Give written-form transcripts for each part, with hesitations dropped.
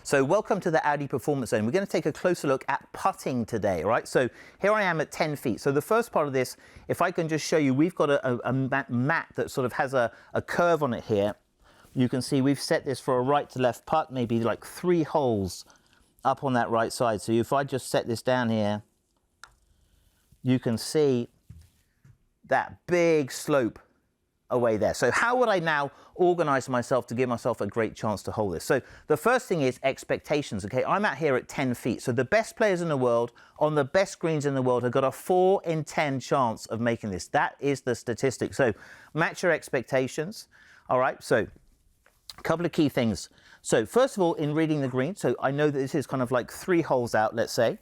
So welcome to the Audi Performance Zone. We're going to take a closer look at putting today, right? So here I am at 10 feet. So the first part of this, if I can just show you, we've got a mat that sort of has a curve on it here. You can see we've set this for a right to left putt, maybe like 3 holes up on that right side. So if I just set this down here, you can see that big slope away there. So how would I now organize myself to give myself a great chance to hold this? So the first thing is expectations. Okay, I'm out here at 10 feet. So the best players in the world on the best greens in the world have got a 4 in 10 chance of making this. That is the statistic. So match your expectations. All right, so a couple of key things. So first of all, in reading the green, so I know that this is kind of like 3 holes out, let's say.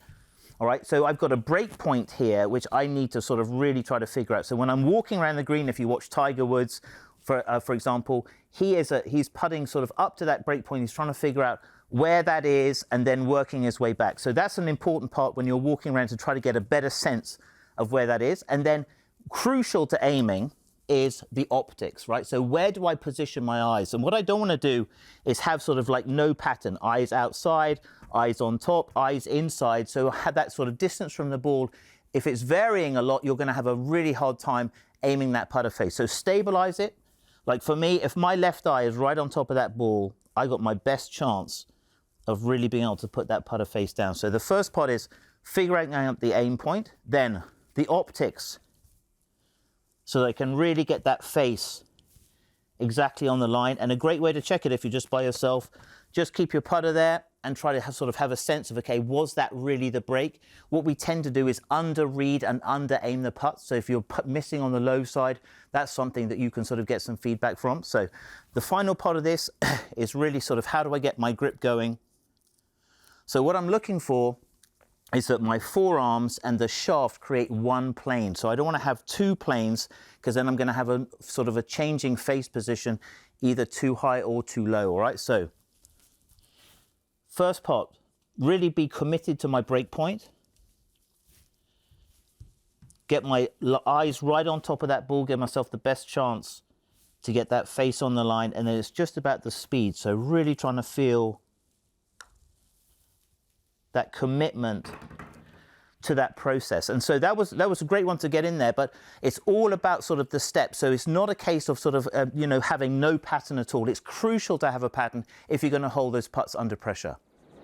All right, so I've got a break point here, which I need to sort of really try to figure out. So when I'm walking around the green, if you watch Tiger Woods, for example, he's putting sort of up to that break point. He's trying to figure out where that is and then working his way back. So that's an important part when you're walking around to try to get a better sense of where that is. And then crucial to aiming is the optics, right? So where do I position my eyes? And what I don't want to do is have sort of like no pattern, eyes outside, eyes on top, eyes inside. So have that sort of distance from the ball. If it's varying a lot, you're going to have a really hard time aiming that putter face. So stabilize it. Like for me, if my left eye is right on top of that ball, I got my best chance of really being able to put that putter face down. So the first part is figuring out the aim point, then the optics, so they can really get that face exactly on the line. And a great way to check it, if you're just by yourself, just keep your putter there and try to have a sense of, okay, was that really the break? What we tend to do is under-read and under-aim the putts. So if you're missing on the low side, that's something that you can sort of get some feedback from. So the final part of this is really sort of how do I get my grip going? So what I'm looking for is that my forearms and the shaft create one plane. So I don't want to have 2 planes, because then I'm going to have a sort of a changing face position, either too high or too low, all right? So first part, really be committed to my break point. Get my eyes right on top of that ball, give myself the best chance to get that face on the line, and then it's just about the speed. So really trying to feel that commitment to that process. And so that was a great one to get in there, but it's all about sort of the steps. So it's not a case of sort of, having no pattern at all. It's crucial to have a pattern if you're going to hold those putts under pressure.